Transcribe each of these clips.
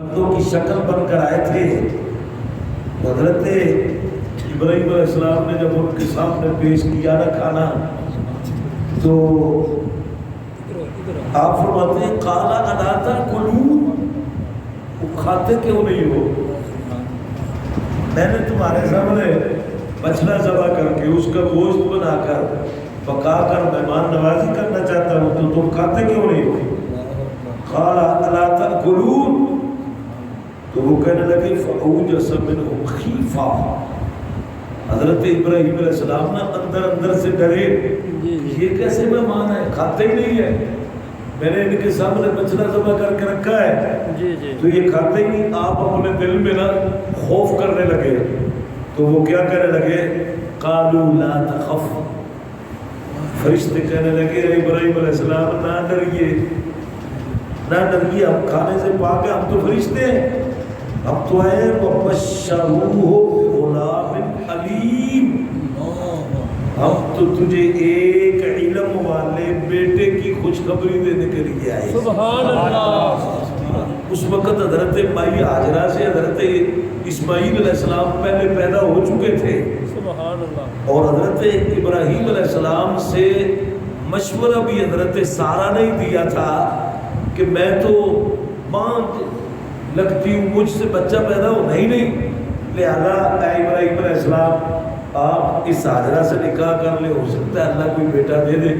बंदों की शक्ल बनकर आए थे। हजरत इब्राहीम अलैहिस्सलाम ने जब उनके सामने पेश किया ना खाना, तो आप फरमाते हैं काला अनाता कुलून, वो खाते क्यों नहीं हो? मैंने तुम्हारे सामने बछड़ा ज़बह करके उसका गोश्त बनाकर पकाकर मेहमान नवाजी करना चाहता हूँ, तो तुम खाते क्यों नहीं हो? काला अनाता कुलून, तो वो कहने लगे फ़ऊजस मिनहुम खीफा। हजरत इब्राहीम अलैहिस्सलाम ना अंदर अंदर से डरे, ये कैसे मेहमान है, खाते ही नहीं है, मैंने इनके सामने बछड़ा ज़बह करके रखा है, तो ये खाते ही नहीं। आप अपने दिल में ना खौफ करने लगे, तो वो क्या कहने लगे, कालू ला तखफ, फरिश्ते कहने लगे इब्राहीम अलैहिस्सलाम ना डरिए, ना डरिए, हम खाने से पाक है, हम तो फरिश्ते हैं, हम तो आए वबश्शरूहु बिग़ुलामिन अलीम, हम तो तुझे एक इल्म वाले बेटे की खुशखबरी देने के लिए आए। सुभान अल्लाह। उस वक़्त हज़रत माई हाजरा से हज़रत इस्माईल अलैहिस्सलाम पहले पैदा हो चुके थे। सुभान अल्लाह। और हज़रत इब्राहीम अलैहिस्सलाम से मशवरा भी हज़रत सारा ने दिया था कि मैं तो माँ लगती हूँ, मुझसे बच्चा पैदा होना ही नहीं, लिहाजा इब्राहीम अलैहिस्सलाम आप इस हाजरा से निकाह कर ले, हो सकता है अल्लाह कोई बेटा दे दे,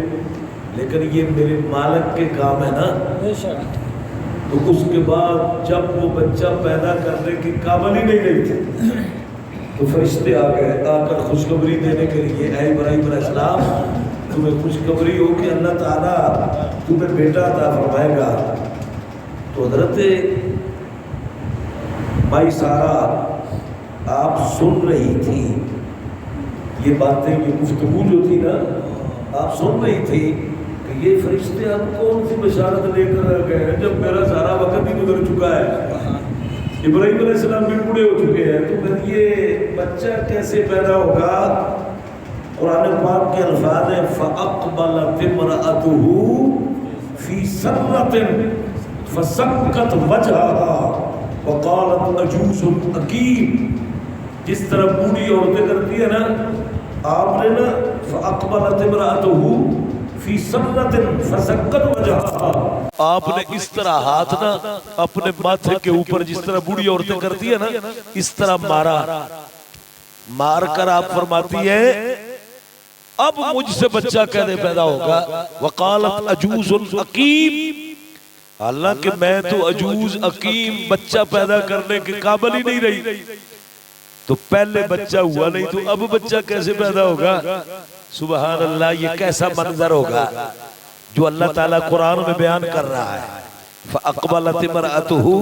लेकिन ये मेरे मालिक के काम है ना। तो उसके बाद जब वो बच्चा पैदा करने की काबिल ही नहीं रही थी, तो फरिश्ते आ गए, आकर खुशखबरी देने के लिए, ऐ इब्राहीम अलैहिस्सलाम तुम्हें खुशखबरी हो कि अल्लाह ताला तुम्हें बेटा अता फरमाएगा। तो हज़रत माई सारा आप सुन रही थी ये बातें, ये गुफ्तगू जो थी ना, आप सुन रही थी कि ये फरिश्ते अब कौन सी बशारत लेकर आ गए हैं, जब मेरा सारा वक्त ही गुजर चुका है, इब्राहीम अलैहिस्सलाम भी बूढ़े हो चुके हैं, तो फिर ये बच्चा कैसे पैदा होगा? कुरान पाक के अल्फाज हैं फ़अक़बलत इम्रअतुहु फ़ी सर्रतिन फ़सक्कत वजहहा वक़ालत अजूज़ुन अक़ीम। जिस तरह बूढ़ी औरतें करती है ना, आपने ना फ़अक़बलत इम्रअतुहु फ़ी सर्रतिन फ़सक्कत वजहहा, आपने इस तरह हाथ ना अपने माथे के ऊपर जिस तरह बूढ़ी औरतें करती है ना, इस तरह मारा, मार कर आप फरमाती है अब मुझसे बच्चा कैसे पैदा होगा? वक़ालत अजूज़ुन अक़ीम, हालांकि मैं तो अजूज अकीम बच्चा पैदा करने के काबिल ही नहीं रही, तो पहले बच्चा हुआ नहीं तो अब बच्चा कैसे पैदा होगा? सुबहान अल्लाह, ये कैसा मंजर होगा जो अल्लाह ताला कुरान में बयान कर रहा है। फ़अक़बलत इम्रअतुहु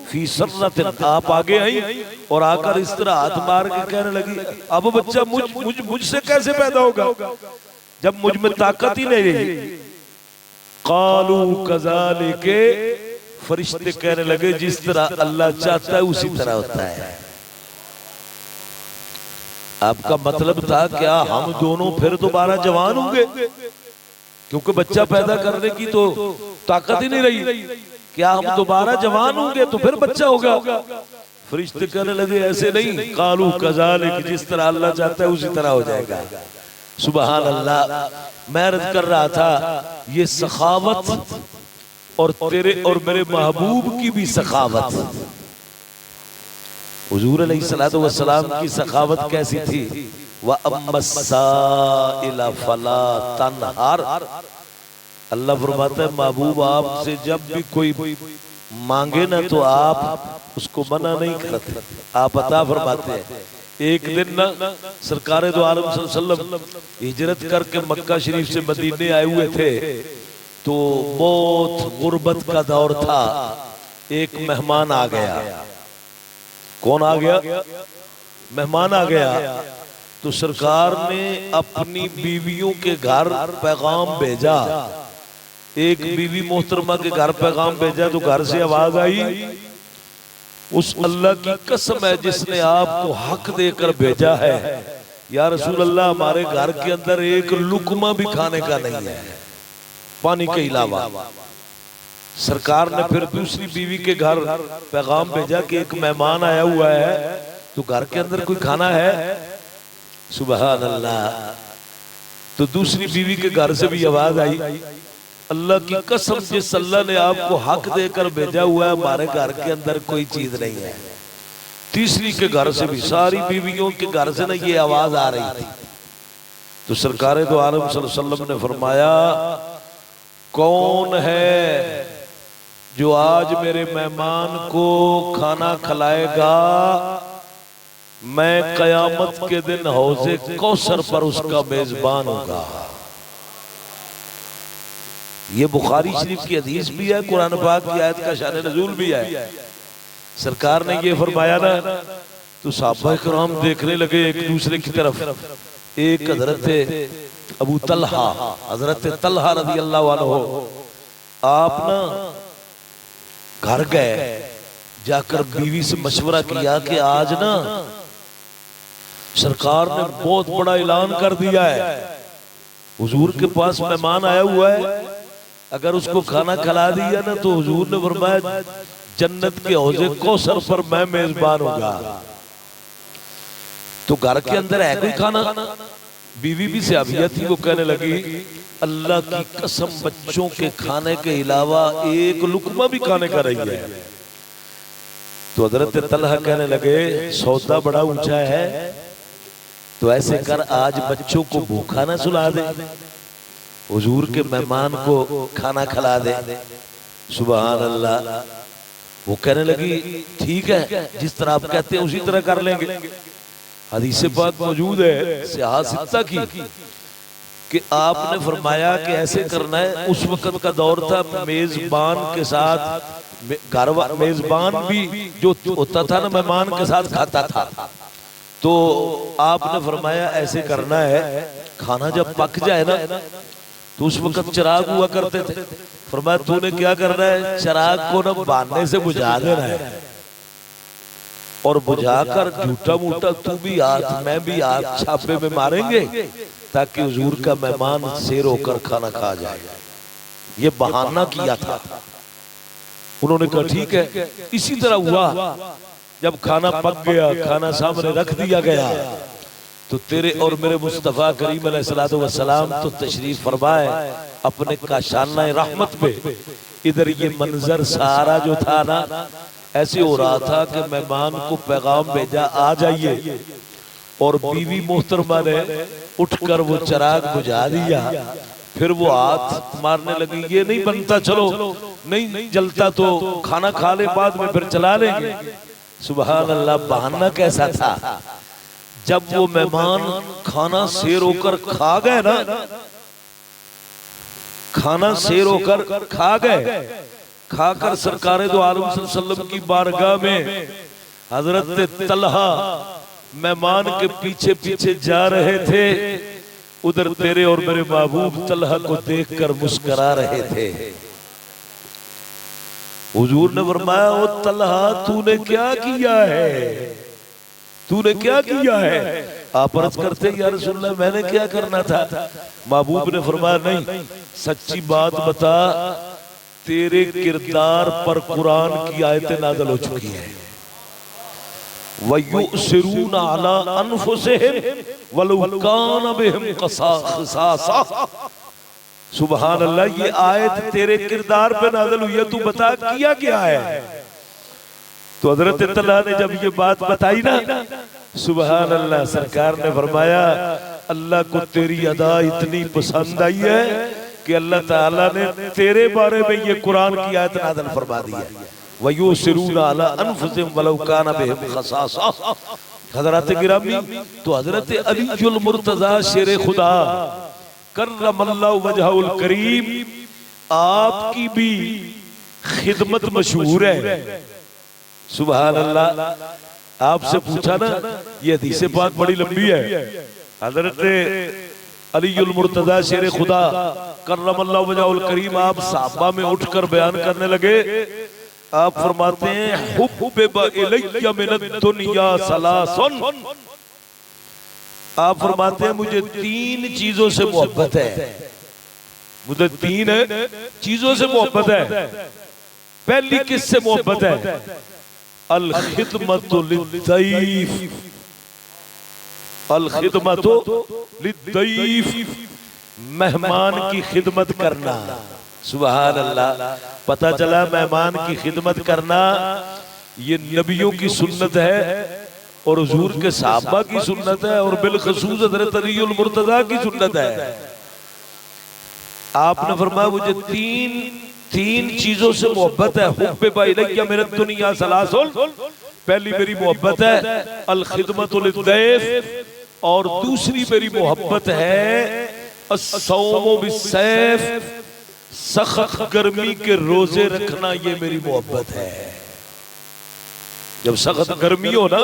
फ़ी सर्रतिन, आप आगे आई और आकर इस तरह हाथ मार के कहने लगी अब बच्चा मुझसे कैसे पैदा होगा जब मुझ में ताकत ही नहीं रही। कालू कज़ालिके, फरिश्ते कहने लगे जिस तरह अल्लाह चाहता है उसी तरह होता है। आपका मतलब था क्या हम दोनों फिर दोबारा जवान होंगे? क्योंकि बच्चा पैदा करने की तो ताकत ही नहीं रही, क्या हम दोबारा जवान होंगे तो फिर बच्चा होगा? फरिश्ते कहने लगे ऐसे नहीं, कालू कज़ालिक, जिस तरह अल्लाह चाहता है उसी तरह हो जाएगा। सुबहान अल्लाह। मैं अर्ज कर रहा था ये सखावत और तेरे और मेरे महबूब की भी सखावत, हुजूर अलैहिस्सलातु वस्सलाम की सखावत कैसी थी? व अम्मस्साइला फला तनहर, अल्लाह फरमाता है महबूब आपसे जब भी कोई मांगे ना तो आप उसको मना नहीं करते, आप अता फरमाते हैं। एक दिन ना सरकारे दो आलम सल्लल्लाहु अलैहि वसल्लम हिजरत करके मक्का शरीफ से मदीने आए हुए थे, तो बहुत गुर्बत का दौर था। एक मेहमान आ गया। कौन आ गया? मेहमान आ गया। तो सरकार ने अपनी बीवियों के घर पैगाम भेजा, एक बीवी मोहतरमा के घर पैगाम भेजा, तो घर से आवाज आई उस अल्लाह की कसम है जिसने आपको हक देकर भेजा है, या रसूल अल्लाह हमारे घर के अंदर एक लुकमा भी खाने का नहीं है पानी के अलावा। सरकार ने फिर दूसरी बीवी के घर पैगाम भेजा कि एक मेहमान आया हुआ है, तो घर के अंदर कोई खाना है? सुबहान अल्लाह। तो दूसरी बीवी के घर से भी आवाज आई, अल्लाह की कसम, जिस अल्लाह ने आपको हक देकर भेजा हुआ है, हमारे घर के अंदर कोई चीज नहीं है। तीसरी के घर से भी, सारी बीवियों के घर से ना ये आवाज आ रही थी। तो सरकार दो आलम सल्लल्लाहु अलैहि वसल्लम ने फरमाया, कौन है जो आज मेरे मेहमान को खाना खिलाएगा, मैं कयामत के दिन हौज़े कौसर पर उसका मेजबान होगा। ये बुखारी शरीफ की हदीस भी है, कुरान पाक की आयत का शान नज़ूल भी है। सरकार ने ये फरमाया ना, तो सहाबा किराम देखने लगे एक दूसरे की तरफ। एक हजरत अबू तलहा, हजरत तलहा रज़ी अल्लाह अन्हु, आप ना घर गए, जाकर बीवी से मशवरा किया कि आज ना सरकार ने बहुत बड़ा ऐलान कर दिया है, हुजूर के पास मेहमान आया हुआ है, अगर उसको खाना खिला दिया ना तो हुजूर ने फरमाया जन्नत के हौज़े कौसर पर मैं मेजबान होगा। तो घर के अंदर है कोई खाना? बीवी भी सहाबिया थी, वो कहने लगी, अल्लाह की कसम, बच्चों के खाने के अलावा एक लुकमा भी खाने का रही है। तो हजरत तलहा कहने लगे, सौदा बड़ा ऊंचा है, तो ऐसे कर आज बच्चों को भूखा ना सुला दे, हुजूर के मेहमान को खाना खिला दे। सुभान अल्लाह। वो कहने लगी, ठीक है, जिस तरह आप कहते हैं उसी तरह कर लेंगे। हदीस पाक मौजूद है सियासत की कि आपने फरमाया कि ऐसे करना है। उस वक्त का दौर था, मेजबान के साथ घर, मेजबान भी जो होता था ना मेहमान के साथ खाता था। तो आपने फरमाया ऐसे करना है, खाना जब पक जाए ना, तो उस वक्त चिराग हुआ करते थे, फरमाया तूने क्या करना है, चिराग को ना बांधने से बुझा देना है, और बुझाकर झूठा मूठा तू भी हाथ मैं भी हाथ छापे में मारेंगे, ताकि हुजूर का मेहमान शेर होकर खाना खा जाए। ये बहाना किया था। उन्होंने कहा ठीक है। इसी तरह हुआ, जब खाना पक गया, खाना सामने रख दिया गया, तो तेरे और मेरे मुस्तफा करीम अलैहिस्सलातु वस्सलाम तो तशरीफ फरमाए अपने काशाना रहमत पे। इधर ये मंजर सारा जो था ना, ऐसे हो रहा था कि मेहमान को पैगाम भेजा आ जाइए, और बीवी मोहतरमा ने उठकर वो चिराग बुझा दिया। फिर वो हाथ मारने लगी, ये नहीं बनता, चलो नहीं जलता तो खाना खा ले, बाद में फिर चला लेंगे। सुभान अल्लाह। बहाना कैसा था, जब वो मेहमान खाना शेर होकर खा गए ना, खाना शेर होकर खा गए, खाकर सरकारे दो आलम सल्लल्लाहु अलैहि वसल्लम की बारगाह में हजरत तलहा मेहमान के पीछे पीछे जा रहे थे। उधर तेरे और मेरे महबूब तलहा को देखकर मुस्कुरा रहे थे। हुजूर ने फरमाया, ओ तलहा तूने क्या किया है, तूने क्या किया है? आप अर्ज करते या रसूलल्लाह मैंने क्या करना था? महबूब ने फरमाया, नहीं सच्ची बात बता, तेरे किरदार पर कुरान की आयतें नाज़िल हो चुकी हैं। वयुसिरूना अला अनफुसिहिम वलौ कान बिहिम क़सासा। सुभान अल्लाह। ये आयत तेरे किरदार पे नाज़िल हुई है, तू बता किया क्या है? तो हजरत तलहा ने जब ये बात बताई ना, सुभान अल्लाह, सरकार ने फरमाया, अल्लाह को तेरी अदा इतनी पसंद आई है कि अल्लाह ताला ने तेरे बारे में ये कुरान की आयत नाज़िल फरमा दी है। वयुसिरूना अला अनफुसिहिम वलौ कान बिहिम क़सासा। हज़रात गिरामी, तो हजरत अलीयुल मुर्तज़ा शेर खुदा कर्रमल्लाहु वजहुल करीम, आपकी भी खिदमत मशहूर है। सुभान अल्लाह। आपसे पूछा ना, ये हदीस पाक बड़ी लंबी है। हजरत अलीयुल मुर्तज़ा शेर खुदा कर्रमल्लाहु वजहुल करीम, आप साहबा में उठकर बयान करने लगे। आप फरमाते हैं, हुब्बिबा इलैया मिनद दुनिया सलासन। आप फरमाते हैं, मुझे 3 चीजों से मोहब्बत है, मुझे 3 चीजों से मोहब्बत है। पहली किससे मोहब्बत है? अल खिदमतु लिद्दईफ, अल खिदमतु लिद्दईफ, मेहमान की खिदमत करना। सुभान अल्लाह। पता चला मेहमान की खिदमत करना ये नबियों की सुन्नत है और हुजूर के सहाबा की सुन्नत है और बिलखसूस हज़रत अलीउल मुर्तज़ा की सुन्नत है। आपने फरमाया मुझे तीन चीजों से मोहब्बत है। हुब्बे इलैया मिनद दुनिया सलासुल, पहली मेरी मोहब्बत है अल खिदमतु लिद्दैफ, और दूसरी मेरी मोहब्बत है अस्सौमु बिस्सैफ, सख्त गर्मी के रोजे रखना, ये मेरी मोहब्बत है। जब सख्त गर्मी हो ना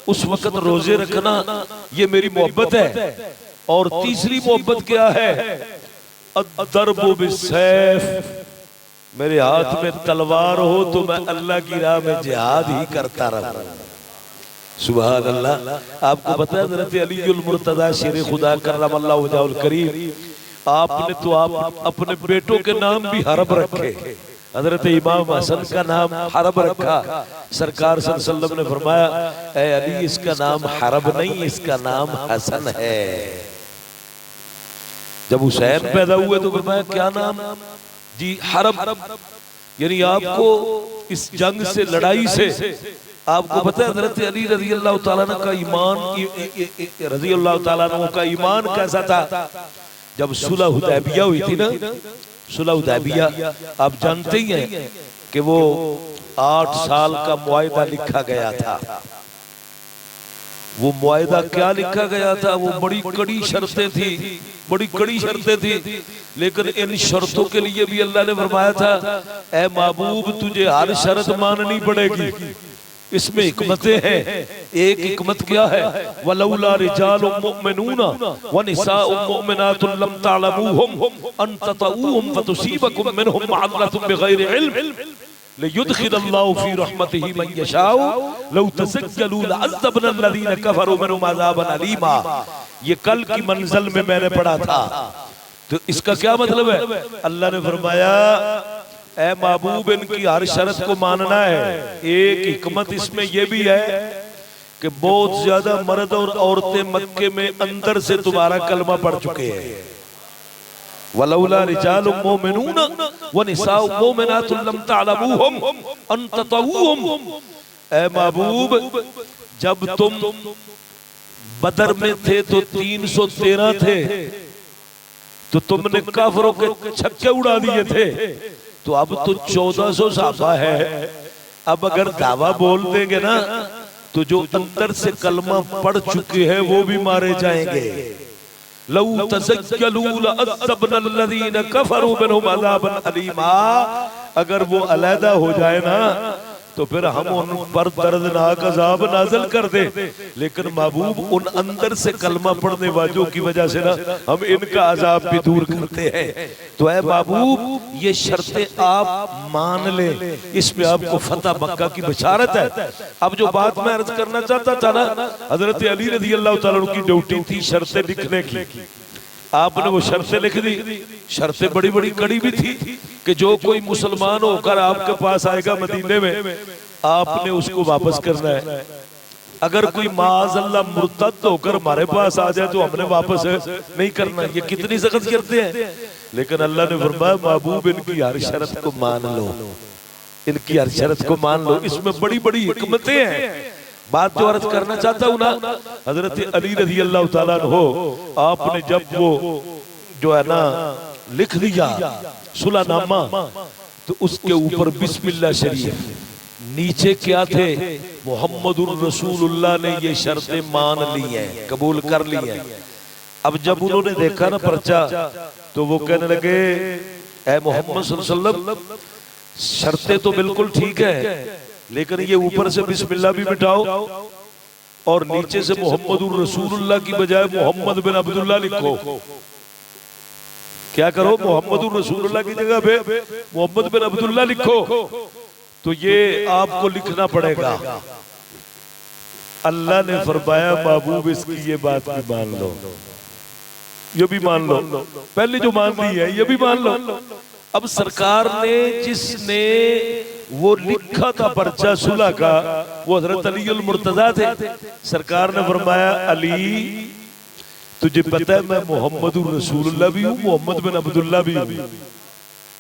उस वक्त रोजे रखना ये मेरी मोहब्बत है। और तीसरी मोहब्बत क्या है? अद्दरबु बिस्सैफ, मेरे हाथ में तलवार हो तो मैं अल्लाह की राह में जिहाद ही करता रहूं। सुभान अल्लाह। आपको पता है हज़रत अलीउल मुर्तज़ा शेर खुदा करमल्लाहु वजहुल करीम, आपने तो आप अपने बेटों के नाम भी हरब रखे। हज़रत इमाम हसन का नाम हरब रखा। सरकार सल्लल्लाहु अलैहि वसल्लम ने फरमाया ऐ अली इसका नाम हरब नहीं इसका नाम हसन है। जब हुसैन पैदा हुए तो फरमाया क्या नाम? जी हरब, यानी आपको इस जंग से लड़ाई से आपको पता है हज़रत अली रज़ी अल्लाह ताला अन्हु का ईमान, रज़ी अल्लाह ताला अन्हु का ईमान कैसा था? जब सुलह हुदैबिया हुई थी ना, सुलह हुदैबिया आप जानते ही हैं कि वो 8 साल का मुआहिदा लिखा गया था। वो मुआहिदा क्या लिखा गया था? वो बड़ी कड़ी शर्तें थी, बड़ी कड़ी शर्तें थी, लेकिन इन शर्तों के लिए भी अल्लाह ने फरमाया था ऐ महबूब तुझे हर शर्त माननी पड़ेगी। इसमें हिकमतें हैं। एक हिकमत क्या है? वलौला रिजालुम मुमिनूना व निसाउम मुमिनातुन लम तअलमूहुम अन ततऊहुम फतुसीबकुम मिनहुम मअज़रतुम बिगैरि इल्म लियुदखिलल्लाहु फी रहमतिही मन यशाउ लौ तज़क्कलू लअज़्ज़बना अल्लज़ीना कफरू मिनहुम अज़ाबन अलीमा। ये कल की मंजिल में मैंने पढ़ा था। तो इसका क्या मतलब है? अल्लाह ने फरमाया ऐ महबूब इनकी हर शर्त को मानना है। एक हिकमत इसमें यह भी है कि बहुत ज्यादा मर्द और औरतें मक्के में अंदर से तुम्हारा कलमा पढ़ चुके हैं। वलौला रिजालुम मुमिनूना व निसाउम मुमिनातुन लम तअलमूहुम अन ततऊहुम। ऐ महबूब जब तुम बदर में थे तो 313 थे, तो तुमने काफरों के छक्के उड़ा दिए थे। तो अब तो 1400 सहाबा है। अब अगर दावा बोल देंगे ना तो जो अंदर से कलमा पढ़ चुके हैं वो भी मारे जाएंगे। लौ तज़क्कलू लअज़्ज़बना अल्लज़ीना कफरू मिनहुम अज़ाबन अलीमा। अगर वो अलहदा हो जाए ना तो फिर हम उन पर दर्दनाक अज़ाब नाज़िल कर दे। लेकिन महबूब उन अंदर से कलमा पढ़ने वालों की वजह से ना हम इनका अज़ाब भी दूर करते हैं। तो ऐ महबूब ये शर्तें आप मान लें, इसमें आपको फतह मक्का की बशारत है। अब जो बात मैं अर्ज करना चाहता था ना, हज़रत अली रज़ी अल्लाह ताला अन्हु की ड्यूटी थी शर्तें लिखने की। आपने वो शर्तें लिख दी। शर्तें बड़ी बड़ी कड़ी भी थी कि जो कोई मुसलमान होकर आपके पास आएगा मदीने में आपने उसको वापस करना है। अगर कोई माज़अल्लाह मुर्तद होकर हमारे पास आ जाए तो हमने वापस नहीं करना। ये कितनी सख्त करते हैं। लेकिन अल्लाह ने फरमाया महबूब इनकी हर शर्त को मान लो, इनकी हर शर्त को मान लो। इसमें बड़ी बड़ी हिकमतें हैं। बात जो अर्ज करना चाहता हूँ ना, हज़रत अली रज़ी अल्लाह ताला अन्हु आपने जब वो जो है ना लिख दिया सुलहनामा तो उसके ऊपर बिस्मिल्लाह शरीफ, नीचे क्या थे? मोहम्मदुर रसूलुल्लाह ने ये शर्तें मान ली हैं, कबूल कर ली हैं। अब जब उन्होंने देखा ना पर्चा तो वो कहने लगे ऐ मोहम्मद सल्लल्लाहु अलैहि वसल्लम शर्तें तो बिल्कुल ठीक है, लेकिन ये ऊपर से बिस्मिल्लाह भी मिटाओ और नीचे से मोहम्मदुर रसूलुल्लाह की बजाय मोहम्मद बिन अब्दुल्लाह लिखो। क्या करो? मोहम्मदुर रसूलुल्लाह की जगह पे मोहम्मद बिन अब्दुल्लाह लिखो। तो ये आपको लिखना पड़ेगा। अल्लाह ने फरमाया महबूब इसकी ये बात भी मान लो, ये भी मान लो, पहले जो मान ली है ये भी मान लो। अब सरकार ने जिसने वो लिखा था पर्चा सुलह का, वो हजरत अली उल मुर्तजा थे। सरकार ने फरमाया, अली तुझे पता है मैं मोहम्मद रसूलुल्लाह भी हूँ, मोहम्मद बिन अब्दुल्लाह भी हूँ,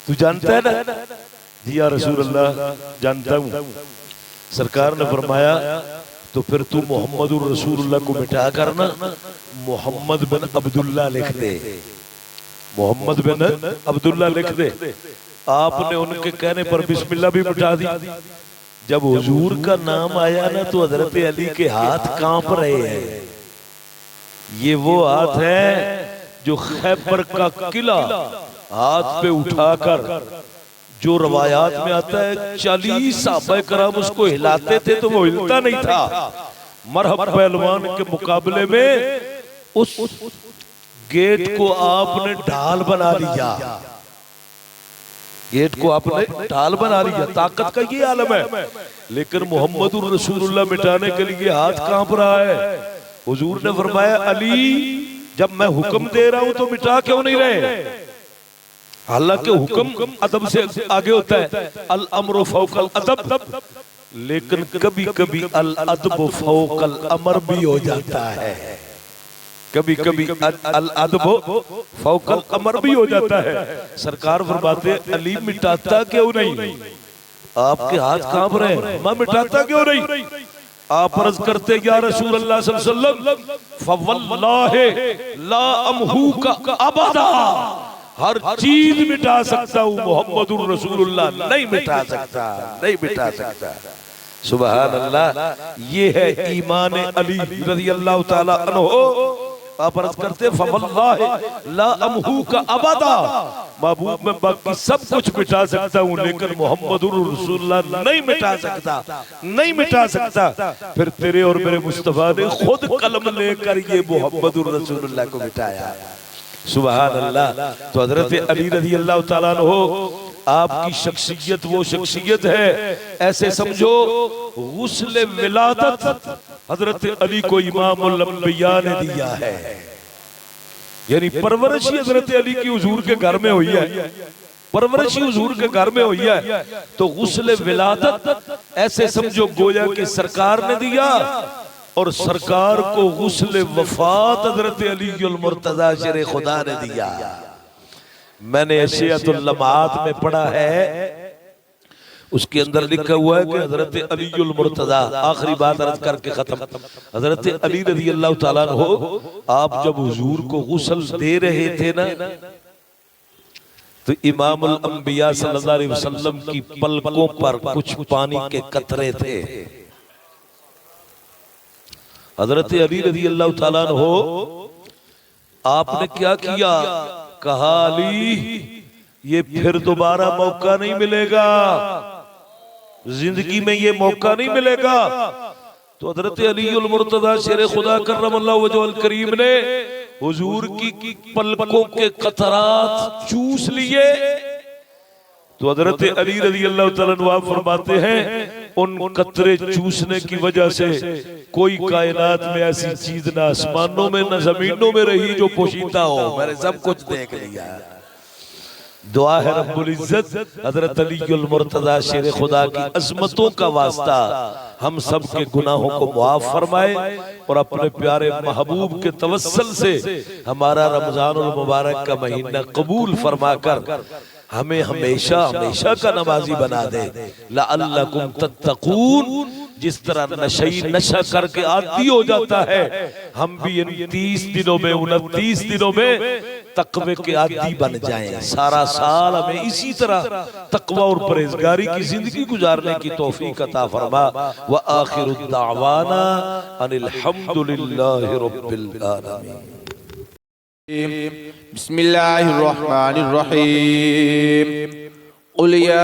तू जानता है ना? जी या रसूल अल्लाह, जानता हूँ। सरकार ने फरमाया, तो फिर तू मोहम्मद रसूलुल्लाह को मिटा करना, मोहम्मद बिन अब्दुल्लाह लिख दे, मोहम्मद बिन अब्दुल्लाह लिख दे। आपने उनके कहने पर बिस्मिल्लाह भी मिटा दी। जब हुजूर का नाम आया ना तो हजरत अली के हाथ कांप रहे हैं। ये वो हाथ है जो खैबर का किला हाथ पे उठाकर, जो रवायात में आता है 40 सहाबा कराम उसको हिलाते थे तो वो हिलता नहीं था। मरहब पहलवान के मुकाबले में उस गेट को आपने ढाल बना लिया, गेट को आपने ढाल बना लिया। ताकत का ये आलम है। लेकिन मोहम्मद रसूलुल्लाह मिटाने के लिए हाथ कांप रहा है। हुजूर ने फरमाया, अली जब मैं हुक्म दे रहा हूं तो मिटा क्यों नहीं रहे? हालांकि हुक्म अदब से आगे होता है, अल अम्र फौकल अदब, लेकिन कभी कभी अल अदब फौकल अमर भी हो जाता है, कभी कभी अल अदब फौकल अमर भी हो जाता है। सरकार फरमाते, अली मिटाता क्यों नहीं? आपके हाथ कांप रहे हैं, मैं मिटाता क्यों नहीं? आप अर्ज करते, या रसूल अल्लाह सल्लल्लाहु अलैहि वसल्लम फवल्लाहि ला अमहू का अबदा, हर चीज मिटा सकता हूँ, मोहम्मदुर रसूलुल्लाह नहीं मिटा सकता, नहीं मिटा सकता। सुभान अल्लाह। ये है ईमान अली रज़ियल्लाहु ताला अन्हु। आप अर्ज करते, फवल्लाहि ला अमहू का अबदा, महबूब में बाकी सब कुछ मिटा सकता हूँ लेकिन मोहम्मदुर रसूलुल्लाह नहीं मिटा सकता, नहीं मिटा सकता। फिर तेरे और मेरे मुस्तफा ने खुद कलम लेकर ये मोहम्मदुर रसूलुल्लाह को मिटाया। सुभान अल्लाह। तो हजरत अली रज़ियल्लाहु ताला अन्हु, आपकी शख्सियत वो शख्सियत है, ऐसे समझो गुस्ल विलादत हजरत अली को इमामुल अंबिया ने दिया है, यानी परवरिश हजरत अली की हुजूर के घर में हुई है, परवरिश हुजूर के घर में हुई है। तो गुस्ल विलादत ऐसे समझो गोया कि सरकार ने दिया, और सरकार को गुस्ल वफात हजरत अली उल मुर्तजा शेर खुदा ने दिया। मैंने अशियतुल लम्हात में पढ़ा है, उसके अंदर लिखा हुआ है कि हजरत अली उल मुर्तजा, आखिरी बात अर्ज करके खत्म, हजरत अली रज़ियल्लाहु ताला अन्हु, आप जब हुजूर को गुस्ल दे रहे थे ना, तो इमामुल अंबिया सल्लल्लाहु अलैहि वसल्लम की पलकों पर कुछ पानी के कतरे थे। हजरत अली रज़ियल्लाहु ताला अन्हु, आपने क्या किया? कहा, अली ये फिर दोबारा मौका नहीं मिलेगा, जिंदगी में ये मौका नहीं मिलेगा। तो हजरत अली उल मुर्तजा शेर खुदा करमल्लाहु वजहुल करीम ने हुजूर की पलकों के कतरात चूस लिए। तो हजरत अली रज़ियल्लाहु ताला अन्हु फरमाते हैं, उन कतरे चूसने की वजह से कोई कायनात में ऐसी चीज ना आसमानों में ना जमीनों में रही जो पोशीदा हो, मैंने सब कुछ देख लिया। दुआ है रब्बुल इज्जत हजरत अली उल मुर्तजा शेर खुदा की अजमतों का वास्ता हम सब के गुनाहों को मुआफ फरमाए, और अपने प्यारे महबूब के तवस्सुल से हमारा रमजानुल मुबारक का महीना कबूल फरमाकर हमें हमेशा हमेशा का नमाजी बना दे। लअल्लकुम तत्तकून, जिस तरह नशई नशा करके आदी हो जाता है, हम भी इन 30 दिनों में 29 दिनों में तकवे के आदी बन जाएं। सारा साल हमें इसी तरह तकवा और परहेजगारी की जिंदगी गुजारने की तौफीक अता फरमा। व आखिरु दावाना अनिल हम्दुलिल्लाहि रब्बिल आलमीन। बिस्मिल्लाहिर्रहमानिर्रहीम। कुल या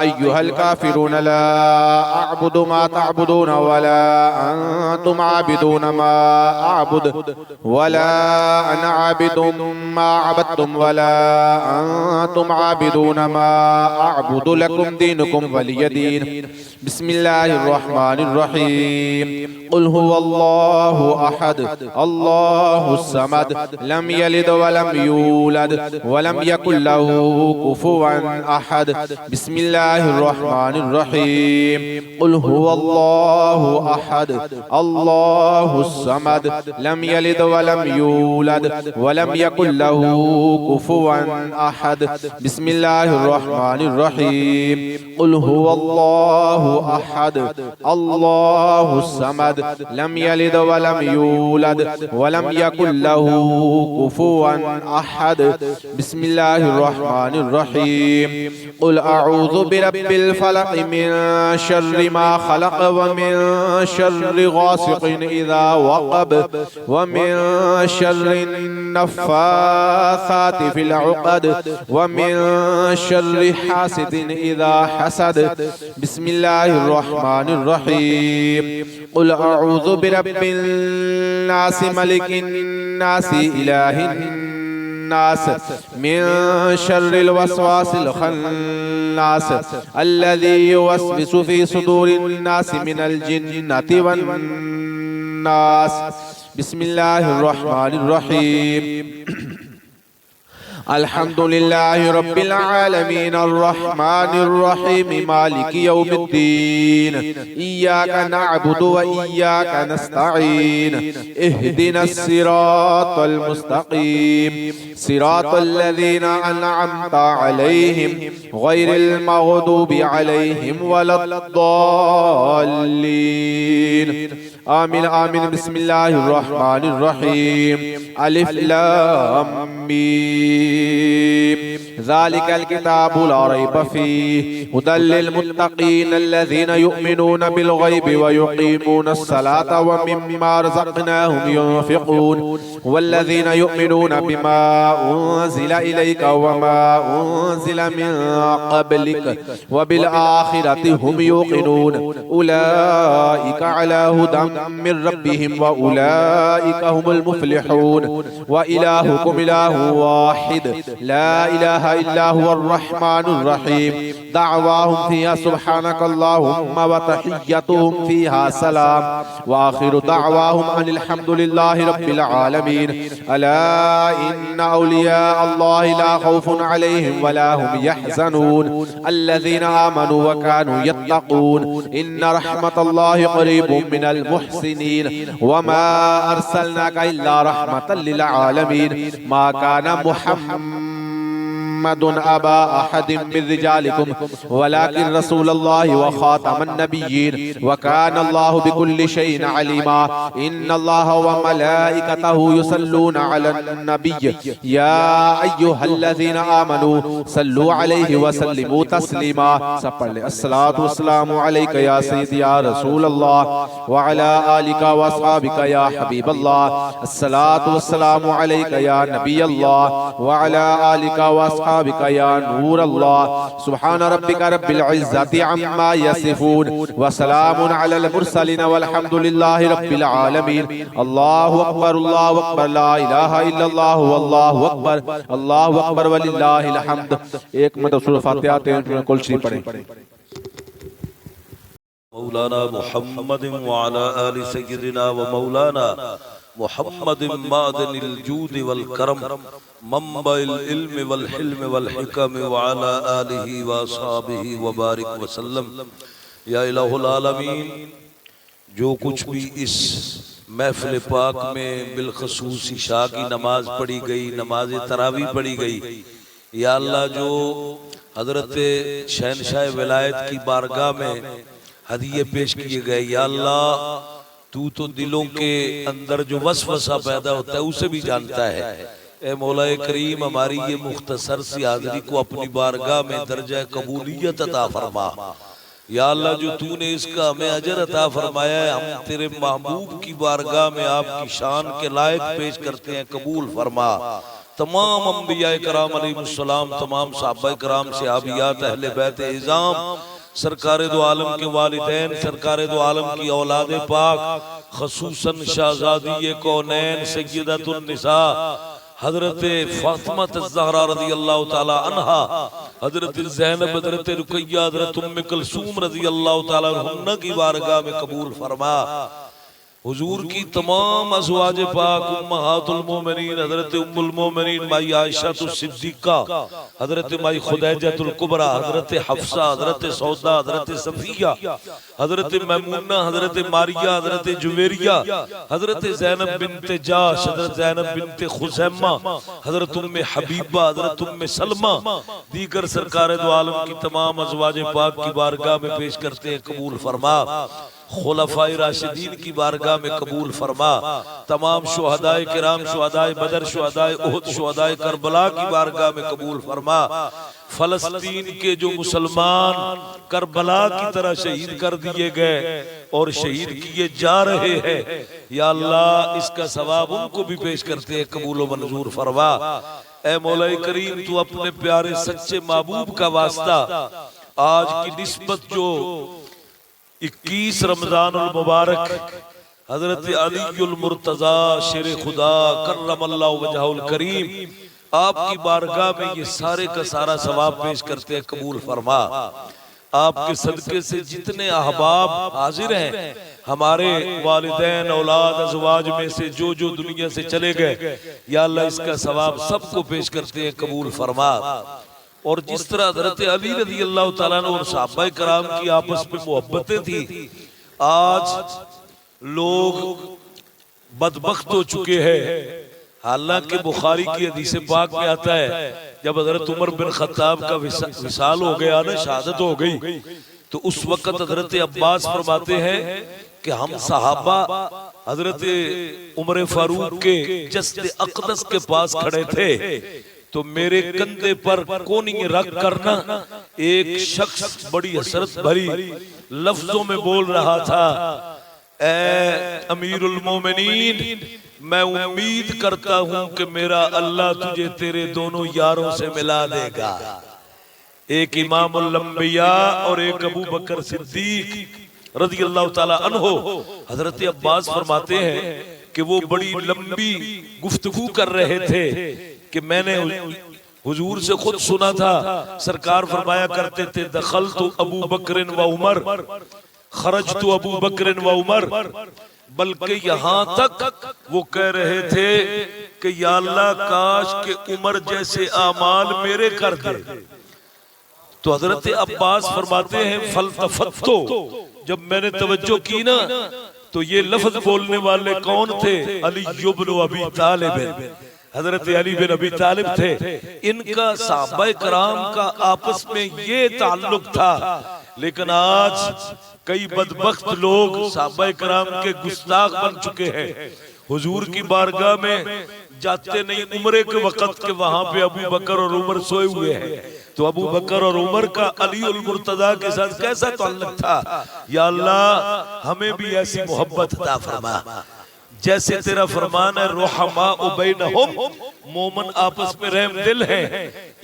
अय्युहल काफिरून ला अअबुदु मा तअबुदून वला अंतुम आबिदून मा अअबुद वला अना आबिदुम मा अबदतुम वला अंतुम आबिदून मा अअबुदु लकुम दीनुकुम वलिय दीन। बिस्मिल्लाहिर रहमानिर रहीम। कुल हुवल्लाहु अहद अल्लाहुस समद लम यलिद वलम यूलद वलम यकुल लहू कुफुवन अहद। बिस्मिल्लाहिर रहमानिर रहीम। कुल हुवल्लाहु अहद अल्लाहुस समद लम यलिद वलम यूलद वलम यकुल लहू कुफुवन अहद। बिस्मिल्लाहिर रहमानिर रहीम। कुल हुवल्लाहु अहद अल्लाहुस समद लम यलिद वलम यूलद वलम यकुल लहू कुफुवन अहद। बिस्मिल्लाहिर रहमानिर रहीम। कुल अऊज़ु बिरब्बिल फलक़ मिन शर्रि मा खलक़ व मिन शर्रि गासिक़िन इज़ा वक़ब व मिन शर्रि नफ़्फ़ासाति फ़िल उक़द व मिन शर्रि हासिदिन इज़ा हसद। बिस्मिल्लाहिर रहमानिर रहीम। कुल अऊज़ु बिरब्बिन नास मलिकिन नास इलाहिन नास मिन शर्रिल वस्वासिल खन्नास अल्लज़ी युवस्विसु फ़ी सुदूरिन नास मिनल जिन्नति वन नास। बिस्मिल्लाहिर रहमानिर रहीम। अल्हम्दुलिल्लाहि रब्बिल आलमीन अर्रहमानिर रहीम मालिकि यौमिद्दीन इय्याका नअबुदु व इय्याका नस्तईन इहदिनस सिरातल मुस्तकीम सिरातल लज़ीना अनअमता अलैहिम गैरिल मग़दूबि अलैहिम वलद्दाल्लीन। आमीन आमीन। बिस्मिल्लाहिर रहमानिर रहीम। अलिफ लाम मीम ज़ालिकल किताबु ला रैब फ़ीहि हुदल लिल मुत्तक़ीन अल्लज़ीना युमिनून बिल ग़ैबि व युक़ीमूनस सलाता व मिम्मा रज़क़नाहुम युनफ़िक़ून वल्लज़ीना युमिनून बिमा उन्ज़िला इलैका व मा उन्ज़िला मिन क़ब्लिक व बिल आख़िरति हुम युक़िनून उलाइका अला हुदम मिन रब्बिहिम व उलाइका हुमुल मुफ़्लिहून। व इलाहुकुम इलाहुन वाहिद ला इलाहा इल्ला हुवर रहमानुर रहीम। दअवाहुम फ़ीहा सुब्हानकल्लाहुम्मा व तहिय्यतुहुम फ़ीहा सलाम व आखिरु दअवाहुम अनिल हम्दुलिल्लाहि रब्बिल आलमीन। अला इन्ना औलिया अल्लाहि ला खौफुन अलैहिम व ला हुम यहज़नून अल्लज़ीना आमनू व कानू यत्तक़ून इन्ना रहमतल्लाहि क़रीबुम मिनल मुहसिनीन व मा अर्सलनाका इल्ला रहमतल लिल आलमीन। मा काना मुहम्मदुन अबा अहदिम मिन रिजालिकुम वलाकिन रसूलल्लाहि व खातमन नबिय्यीन व काना अल्लाहु बिकुल्लि शैइन अलीमा। इन्नल्लाहा व मलाइकतहु युसल्लूना अलन नबिय्य या अय्युहल्लज़ीना आमनू सल्लु अलैहि व सल्लिमू तस्लीमा। सब पढ़ ले। अस्सलातु वस्सलामु अलैका या सय्यदी या रसूलल्लाह व अला आलिका व अस्हाबिका या हबीबल्लाह। अस्सलातु वस्सलामु अलैका या नबियल्लाह व अला आलिका व अस्हाबिका या नूरल्लाह। सुब्हान रब्बिका रब्बिल इज़्ज़ति अम्मा यसिफून व सलामुन अलल मुरसलीन वल्हम्दुलिल्लाहि रब्बिल आलमीन। अल्लाहु अकबर ला इलाहा इल्लल्लाह वल्लाहु अकबर वलिल्लाहिल हम्द। एक मिनट सूरह फातिहा कुल शरीफ पढ़ें। मौलाना मुहम्मद व अला आलि सय्यिदिना व मौलाना मुहम्मद मादनिल जूद वल करम मंबाइल इल्म वल हिल्म वल हिकम व अला आलिहि व अस्हाबिहि व बारिक व सल्लम। या इलाहुल आलमीन, जो कुछ भी इस महफिल पाक में बिलखसूस इशा की नमाज पढ़ी गई, नमाज तरावी पढ़ी गई, या अल्लाह जो हजरत शहनशाह विलायत की बारगाह में हदिये पेश किए गए, या अल्लाह तू तो दिलों के अंदर जो वसवसा पैदा होता है उसे भी जानता है। ए मौलाए करीम, हमारी ये मुख्तसर सी हाज़िरी को अपनी बारगाह में दर्जा कबूलियत अता फरमा। या अल्लाह, जो तूने इसका हमें अजर अता फरमाया है, हम तेरे महबूब की बारगाह में आपकी शान के लायक पेश करते हैं, कबूल फरमा। तमाम अंबिया कराम अलैहिस्सलाम, तमाम सहाबा कराम, सहाबियात, अहले बैत इज़ाम, सरकार दो आलम के वालिदैन, सरकार दो आलम की औलाद पाक, खसूसन शहजादी कौनैन सय्यदतुन निसा हजरत फातिमा ज़हरा रज़ी अल्लाह ताला अन्हा, हजरत ज़ैनब, हजरत रुकैया, हजरत उम्मे कुलसूम रज़ी अल्लाह ताला अन्हा की बारगाह में कबूल फरमा। हुजूर की तमाम अज़वाज पाक, उम्महातुल मोमिनीन, हजरत उम्मुल मोमिनीन माई आयशा सिद्दीक़ा, हजरत माई खुदैजतुल कुबरा, हजरत हफ्सा, हजरत सौदा, हजरत सफिया, हजरत मैमूना, हजरत मारिया, हजरत जुवेरिया, हजरत ज़ैनब बिन्ते जाश, हजरत ज़ैनब बिन्ते खुज़ैमा, हजरत उम्मे हबीबा, हजरत उम्मे सलमा, दीगर सरकार दो आलम की तमाम अज़वाज पाक की बारगाह में पेश करते हैं, कबूल फरमा। खुलफाए राशिदीन की बारगाह में कबूल फरमा। तमाम शुहदाए किराम, शुहदाए बदर, शुहदाए उहद, शुहदाए करबला की बारगाह में कबूल फरमा। फलस्तीन के जो मुसलमान करबला की तरह शहीद कर दिए गए और शहीद किए जा रहे हैं, या अल्लाह इसका सवाब उनको भी पेश करते हैं, कबूल व मंजूर फरमा। ए मौला करीम, तू अपने प्यारे सच्चे महबूब का वास्ता आज की निस्बत जो 21 रमजानुल मुबारक हजरत अलीउल मुर्तजा शेर खुदा करमल्लाहु वजहुल करीम आपकी बारगाह में ये सारे का सारा सवाब पेश करते हैं, कबूल फरमा। आपके सदके से जितने अहबाब हाजिर हैं, हमारे वालिदैन, औलाद, अज़वाज में से जो जो दुनिया से चले गए, या अल्लाह इसका सवाब सबको पेश करते हैं, कबूल फरमा। और जिस तरह हज़रत अली रज़ी अल्लाह ताला अन्हु और सहाबाए कराम की आपस में मोहब्बतें थी, आज लोग बदबख्त हो चुके हैं। हालांकि बुखारी की हदीस पाक में आता है, जब हज़रत उमर बिन खत्ताब का विसाल हो गया ना, शहादत हो गई, तो उस वक्त हज़रत अब्बास फरमाते हैं कि हम सहाबा हज़रत उमर फारूक के जस्द अक़दस के पास खड़े थे, तो मेरे कंधे पर कोनी रख करना एक शख्स बड़ी हसरत भरी लफ्जों में बोल रहा था, ए अमीरुल मोमिनीन, मैं उम्मीद करता हूं कि मेरा अल्लाह तुझे तेरे दोनों यारों से मिला देगा। एक इमामुल अंबिया और एक अबू बकर सिद्दीक रज़ी अल्लाह ताला अन्हो। हजरत अब्बास फरमाते हैं कि वो बड़ी लंबी गुफ्तगू कर रहे थे कि मैंने हुजूर से खुद सुना था, सरकार फरमाया करते थे, दखल तो अबू बकरिन व उमर, खरज तो अबू बकरिन व उमर, बल्कि यहाँ तक वो कह रहे थे कि या अल्लाह काश के उमर जैसे आमाल मेरे कर दे। तो हजरत अब्बास फरमाते हैं, फलतफत्तो, जब मैंने तवज्जो की ना, तो ये लफ्ज बोलने वाले कौन थे? अली इब्न अबी तालिब, हजरत अली बिन अबी तालिब थे। इनका सहाबाए कराम का आपस में ये ताल्लुक था, लेकिन आज कई बदबख्त लोग सहाबाए कराम के गुस्ताख बन चुके हैं। हुजूर की बारगाह में जाते नहीं उम्रे के वक्त के वहां पे अबू बकर और उमर सोए हुए हैं, तो अबू बकर और उमर का अली उल मुर्तजा के साथ कैसा ताल्लुक था? या अल्लाह हमें भी ऐसी मोहब्बत अता फरमा जैसे तेरा फरमान है, रुहमा बैनहुम, मोमन आपस में रहम दिल है।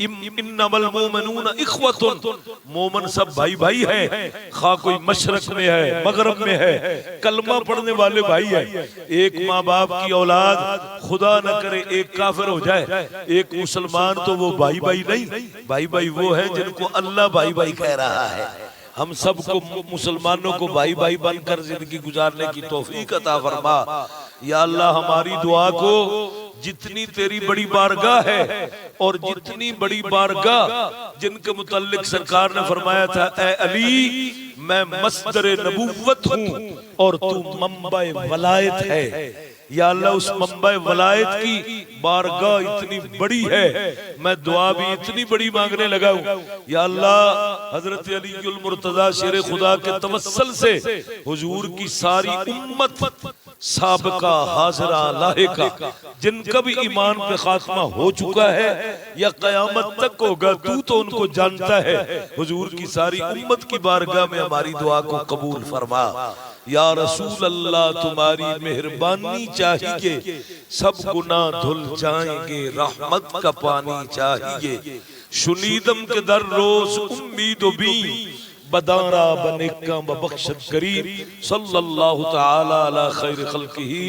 इन्नमल मोमिनून इख्वतुन, मोमन सब भाई भाई हैं, खा कोई मशरक में है, मगरब में है, कलमा पढ़ने वाले भाई है। एक माँ बाप की औलाद खुदा न करे एक काफिर हो जाए, एक मुसलमान, तो वो भाई भाई नहीं, भाई भाई वो है जिनको अल्लाह भाई भाई कह रहा है। हम सबको मुसलमानों को भाई भाई बनकर जिंदगी गुजारने की तौफीक अता फरमा। या अल्लाह हमारी दुआ को जितनी तेरी बड़ी बारगाह है और जितनी बड़ी बारगाह जिनके मुतल्लिक सरकार ने फरमाया था, ए अली मैं मस्दर नबूवत हूँ और तू मंबा वलायत है। या अल्लाह उस मंबा वलायत की बारगाह इतनी बड़ी है, मैं दुआ भी इतनी बड़ी मांगने लगा हूँ। या अल्लाह हजरत अलीउल मुर्तजा शेर खुदा के तवस्सल से हुजूर की सारी उम्मत साबका हाजरा लाहिका जिनका भी ईमान पे खात्मा हो चुका है या कयामत तक होगा, तू तो उनको जानता है। हुजूर की सारी उम्मत की बारगाह में हमारी दुआ को कबूल फरमा। या रसूल अल्लाह तुम्हारी मेहरबानी चाहिए, सब गुनाह धुल जाएंगे, रहमत का पानी चाहिए। शुनीदम के दर रोज उम्मीद भी बदारा बने का बख्शत करीम सल्लल्लाहु तआला अला खैर खल्किही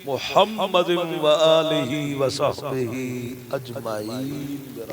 मुहम्मद व आलिही व सहबिही अजमाइन।